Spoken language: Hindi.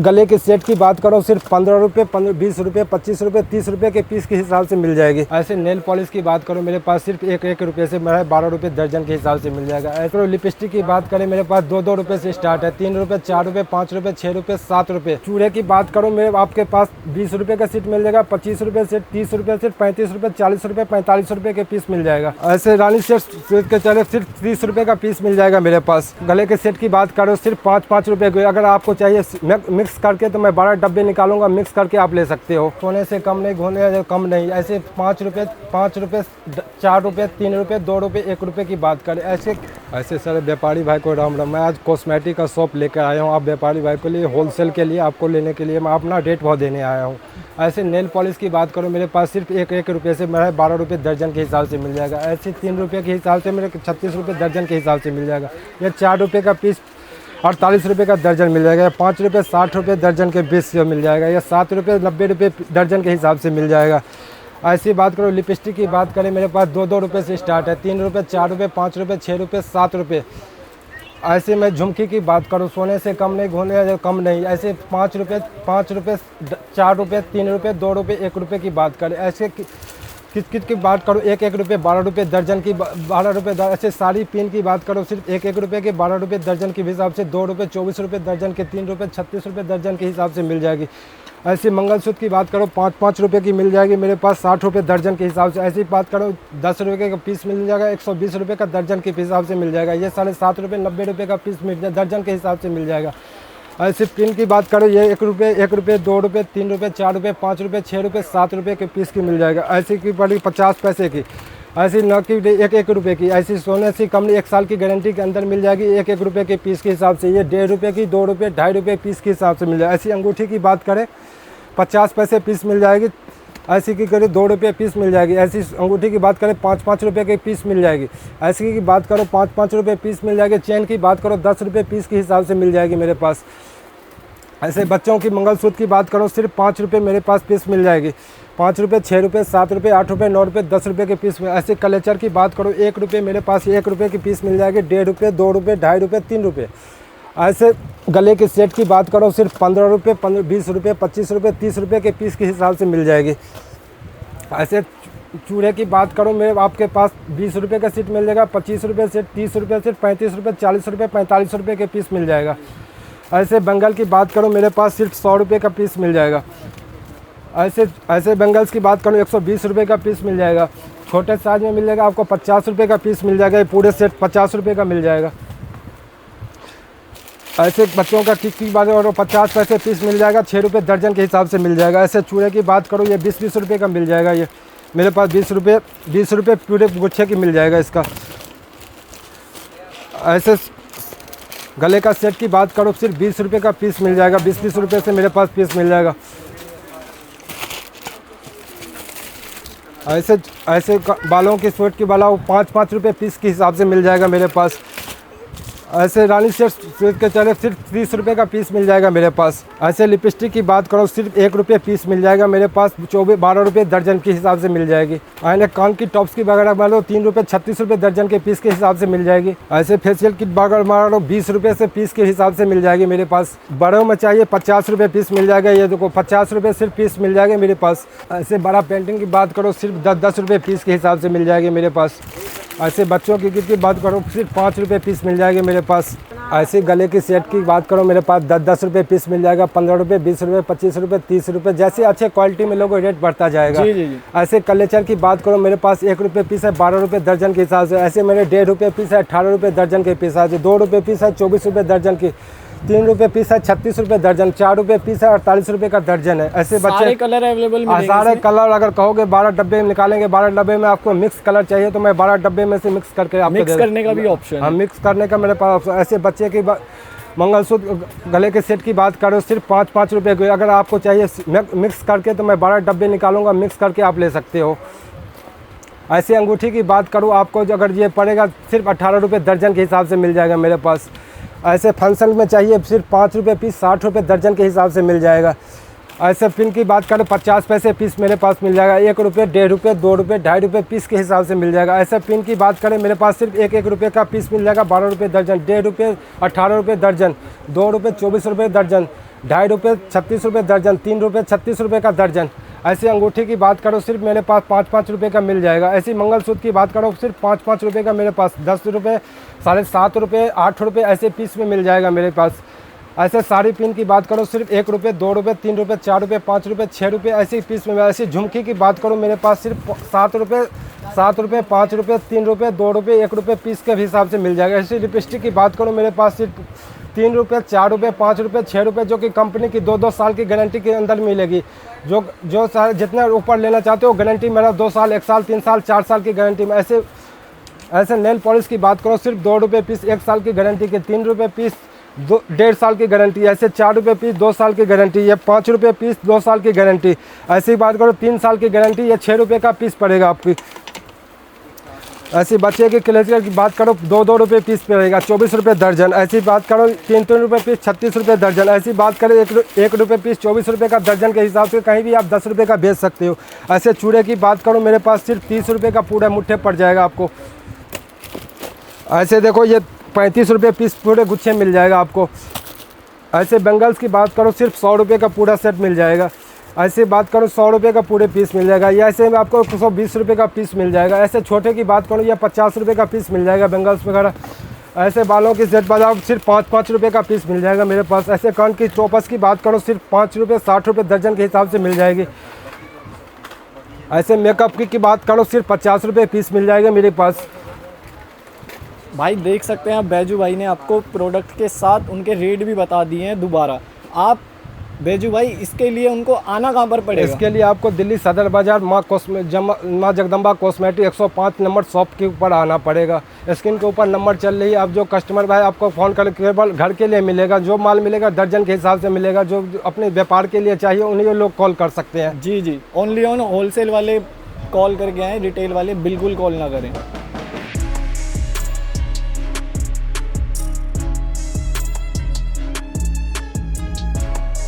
गले के सेट की बात करो सिर्फ 15 रुपये, 20 रुपये, 25 रुपये, 30 रुपये के पीस के हिसाब से मिल जाएगी। ऐसे नेल पॉलिश की बात करो मेरे पास सिर्फ एक रुपये से 12 रुपये दर्जन के हिसाब से मिल जाएगा। ऐसे लिपस्टिक की बात करें मेरे पास 2 रुपये से स्टार्ट है, 3 रुपये, 4 रुपये, 5 रुपये, 6 रुपये, 7 रुपये। चूड़े की बात करो मेरे आपके पास 20 रुपये का सेट मिल जाएगा, 25 रुपये से 30 रुपये से 35 रुपये, 40 रुपये, 45 रुपये के पीस मिल जाएगा। ऐसे रानी सेट के चले सिर्फ 30 रुपये का पीस मिल जाएगा मेरे पास। गले के सेट की बात करो सिर्फ 5-5 रुपये के। अगर आपको चाहिए मिक्स करके तो मैं 12 डब्बे निकालूंगा, मिक्स करके आप ले सकते हो। सोने से कम नहीं, घोने से कम नहीं। ऐसे 5 रुपये, 4 रुपये, 3 रुपये, 2 रुपये, 1 रुपये की बात करें। ऐसे सारे व्यापारी भाई को राम राम। मैं आज कॉस्मेटिक का शॉप लेकर आया हूँ आप व्यापारी भाई के लिए, होलसेल के लिए आपको लेने के लिए मैं अपना रेट भाव देने आया हूँ। ऐसे नेल पॉलिश की बात करो मेरे पास सिर्फ एक रुपये से मेरा 12 रुपये दर्जन के हिसाब से मिल जाएगा। ऐसे 3 रुपये के हिसाब से मेरे 36 रुपये दर्जन के हिसाब से मिल जाएगा। ये 4 रुपये का पीस 48 रुपये का दर्जन मिल जाएगा। 5 रुपये 60 रुपये दर्जन के पीस से मिल जाएगा। या 7 रुपये 90 रुपये दर्जन के हिसाब से मिल जाएगा। ऐसी बात करो लिपस्टिक की बात करें मेरे पास 2 रुपये से स्टार्ट है, 3 रुपये, 4 रुपये, 5 रुपये, 6 रुपये, 7 रुपये। ऐसे मैं झुमकी की बात करूँ सोने से कम नहीं, घोने से कम नहीं। ऐसे 5 रुपये, 4 रुपये, 3 रुपये, 2 रुपये, 1 रुपये की बात करें। ऐसे किस की बात करो 1 रुपये 12 रुपये दर्जन की, 12 रुपये। ऐसे साड़ी पिन की बात करो सिर्फ 1 रुपये के 12 रुपये दर्जन के हिसाब से 2 रुपये 24 रुपये दर्जन के, 3 रुपये 36 रुपये दर्जन के हिसाब से मिल जाएगी। ऐसे मंगलसूत्र की बात करो 5-5 रुपये की मिल जाएगी मेरे पास 60 रुपये दर्जन के हिसाब से। ऐसी बात करो 10 रुपये का पीस मिल जाएगा, 120 रुपये का दर्जन के हिसाब से मिल जाएगा। ये 7.5 रुपये 90 रुपये का पीस मिल जाए दर्जन के हिसाब से मिल जाएगा। ऐसे पिन की बात करो ये 1 रुपये, 2 रुपये, 3 रुपये, 4 रुपये, 5 रुपये, 6 रुपये, 7 रुपये के पीस की मिल जाएगा। ऐसी की पड़ी 50 पैसे की। ऐसी न कि 1 रुपये की। ऐसी सोने से कंपनी 1 साल की गारंटी के अंदर मिल जाएगी 1 रुपये के पीस के हिसाब से। ये 1.5 रुपये की, 2 रुपये, 2.5 रुपये पीस के हिसाब से मिल जाएगी। ऐसी अंगूठी की बात करें 50 पैसे पीस मिल जाएगी। ऐसी की करें 2 रुपये पीस मिल जाएगी। ऐसी अंगूठी की बात करें 5-5 रुपये के पीस मिल जाएगी। ऐसी की बात करो 5-5 रुपये पीस मिल जाएगी। चेन की बात करो 10 रुपये पीस के हिसाब से मिल जाएगी मेरे पास। ऐसे बच्चों की मंगलसूत्र की बात करो सिर्फ 5 रुपये मेरे पास पीस मिल जाएगी। 5 रुपये, 6 रुपये, 7 रुपये, 8 रुपये, 9 रुपये, 10 रुपये के पीस में। ऐसे कलेचर की बात करो 1 रुपये मेरे पास 1 रुपये की पीस मिल जाएगी। 1.5 रुपये, 2 रुपये, 2.5 रुपये, 3 रुपये। ऐसे गले के सेट की बात करो सिर्फ 15 रुपये, 20 रुपये, 25 रुपये, 30 रुपये के पीस के हिसाब से मिल जाएगी। ऐसे चूड़े की बात करो मेरे आपके पास 20 रुपये का सेट मिल जाएगा, 25 रुपये से 30 रुपये से 35 रुपये, 40 रुपये, 45 रुपये के पीस मिल जाएगा। ऐसे बंगल की बात करो मेरे पास सिर्फ 100 रुपये का पीस मिल जाएगा। ऐसे बंगल्स की बात करो 120 रुपये का पीस मिल जाएगा। छोटे साइज में मिल जाएगा आपको 50 रुपये का पीस मिल जाएगा। ये पूरे सेट 50 रुपये का मिल जाएगा। ऐसे बच्चों का टिक की बात करो 50 पैसे पीस मिल जाएगा, 6 रुपये दर्जन के हिसाब से मिल जाएगा। ऐसे चूड़े की बात करो ये 20-20 रुपये का मिल जाएगा। ये मेरे पास 20 रुपये पूरे गुच्छे की मिल जाएगा इसका। ऐसे गले का सेट की बात करो सिर्फ 20 रुपये का पीस मिल जाएगा। 20-20 रुपये से मेरे पास पीस मिल जाएगा। ऐसे बालों की स्वेट की बाला 5-5 रुपये पीस के हिसाब से मिल जाएगा मेरे पास। ऐसे रानी सेट के चले सिर्फ 30 रुपये का पीस मिल जाएगा मेरे पास। ऐसे लिपस्टिक की बात करो सिर्फ 1 रुपये पीस मिल जाएगा मेरे पास। 12 रुपये दर्जन के हिसाब से मिल जाएगी। ऐसे कान की टॉप्स की वगैरह मारो 3 रुपये 36 रुपये दर्जन के पीस के हिसाब से मिल जाएगी। ऐसे फेशियल किट वगैरह मारो 20 रुपये से पीस के हिसाब से मिल जाएगी मेरे पास। बड़ों में चाहिए 50 रुपये पीस मिल जाएगा। ये देखो 50 रुपये सिर्फ पीस मिल जाएगा मेरे पास। ऐसे बड़ा पेंटिंग की बात करो सिर्फ 10-10 रुपये पीस के हिसाब से मिल जाएगी मेरे पास। ऐसे बच्चों की किट की बात करो सिर्फ 5 रुपये पीस मिल जाएगी मेरे पास। ऐसे गले की सेट की बात करो मेरे पास 10-10 रुपये पीस मिल जाएगा। 15 रुपये, 20 रुपये, 25 रुपये, 30 रुपये, जैसे अच्छे क्वालिटी में लोगों रेट बढ़ता जाएगा। जी। ऐसे कलेचर की बात करो मेरे पास 1 रुपये पीस है 12 रुपये दर्जन के हिसाब से। ऐसे मेरे 1.5 रुपये पीस है 18 रुपये दर्जन के पीस है। 2 रुपये पीस है 24 रुपये दर्जन की। 3 रुपये पीस है 36 रुपये दर्जन। 4 रुपये पीस है 48 रुपये का दर्जन है। ऐसे बच्चे सारे कलर अवेलेबल मिलेंगे। सारे कलर अगर कहोगे 12 डब्बे निकालेंगे। 12 डब्बे में आपको मिक्स कलर चाहिए तो मैं 12 डब्बे में से मिक्स करके आपको मिक्स करने का भी ऑप्शन है। हाँ, मिक्स करने का मेरे पास। ऐसे बच्चे की मंगलसूत्र गले के सेट की बात करो सिर्फ 5-5 रुपये के। अगर आपको चाहिए मिक्स करके तो मैं 12 डब्बे निकालूंगा, मिक्स करके आप ले सकते हो। ऐसे अंगूठी की बात करूँ आपको जो अगर ये पड़ेगा सिर्फ 18 रुपये दर्जन के हिसाब से मिल जाएगा मेरे पास। ऐसे फंक्शन में चाहिए सिर्फ 5 रुपये पीस 60 रुपये दर्जन के हिसाब से मिल जाएगा। ऐसे पिन की बात करें 50 पैसे पीस मेरे पास मिल जाएगा। 1 रुपये, 1.5 रुपये, 2 रुपये, 2.5 रुपये पीस के हिसाब से मिल जाएगा। ऐसे पिन की बात करें मेरे पास सिर्फ 1 रुपये का पीस मिल जाएगा। 12 रुपये दर्जन, 1.5 रुपये 18 रुपये दर्जन, 2 रुपये 24 रुपये दर्जन, ₹2.5 ₹36 दर्जन, ₹3 ₹36 का दर्जन। ऐसी अंगूठी की बात करो सिर्फ मेरे पास ₹5 का मिल जाएगा। ऐसी मंगलसूत्र की बात करो सिर्फ ₹5 का मेरे पास, ₹10, ₹7.5, ₹8 ऐसे पीस में मिल जाएगा मेरे पास। ऐसे साड़ी पिन की बात करो सिर्फ ₹1, ₹2, ₹3, ₹4, ₹5, ₹6 ऐसे पीस में। ऐसी झुमकी की बात करो मेरे पास सिर्फ ₹7, ₹5, ₹3, ₹2, ₹1 पीस के हिसाब से मिल जाएगा। ऐसी लिपस्टिक की बात करो मेरे पास सिर्फ ₹3, ₹4, ₹5, ₹6, जो कि कंपनी की 2 साल की गारंटी के अंदर मिलेगी। जो जितना ऊपर लेना चाहते हो गारंटी मेरा 2 साल, 1 साल, 3 साल, 4 साल की गारंटी में। ऐसे नेल पॉलिश की बात करो सिर्फ ₹2 पीस 1 साल की गारंटी के, ₹3 पीस 1.5 साल की गारंटी, ऐसे ₹4 पीस 2 साल की गारंटी, ये ₹5 पीस 2 साल की गारंटी। ऐसी बात करो 3 साल की गारंटी, ये ₹6 का पीस पड़ेगा आपकी। ऐसी बच्चे की क्लेचर की बात करो ₹2 पीस पड़ेगा, ₹24 दर्जन। ऐसी बात करो ₹3 पीस ₹36 दर्जन। ऐसी बात करें ₹1 पीस ₹24 का दर्जन के हिसाब से कहीं भी आप ₹10 का बेच सकते हो। ऐसे चूड़े की बात करो मेरे पास सिर्फ ₹30 का पूरा मुट्ठे पड़ जाएगा आपको। ऐसे देखो ये ₹35 पीस पूरे गुच्छे मिल जाएगा आपको। ऐसे बेंगल्स की बात करो सिर्फ ₹100 का पूरा सेट मिल जाएगा। ऐसे बात करो ₹100 का पूरे पीस मिल जाएगा, या ऐसे में आपको ₹120 का पीस मिल जाएगा। ऐसे छोटे की बात करो या ₹50 का पीस मिल जाएगा बेंगल्स वगैरह। ऐसे बालों की सेट बाजार सिर्फ ₹5 का पीस मिल जाएगा मेरे पास। ऐसे कान की टोपस की बात करो सिर्फ ₹5 ₹60 दर्जन के हिसाब से मिल जाएगी। ऐसे मेकअप की बात करो सिर्फ ₹50 पीस मिल जाएगा मेरे पास। भाई देख सकते हैं आप, बैजू भाई ने आपको प्रोडक्ट के साथ उनके रेट भी बता दिए हैं दोबारा। आप बैजू भाई इसके लिए उनको आना कहाँ पर पड़ेगा? इसके लिए आपको दिल्ली सदर बाजार माँ जगदम्बा कॉस्मेटिक 105 नंबर शॉप के ऊपर आना पड़ेगा। स्क्रीन के ऊपर नंबर चल रही है। आप जो कस्टमर भाई आपको फ़ोन कर केवल घर के लिए मिलेगा, जो माल मिलेगा दर्जन के हिसाब से मिलेगा। जो अपने व्यापार के लिए चाहिए उन्हीं लोग कॉल कर सकते हैं। जी, ओनली ऑन होलसेल वाले कॉल करके आए, रिटेल वाले बिल्कुल कॉल ना करें।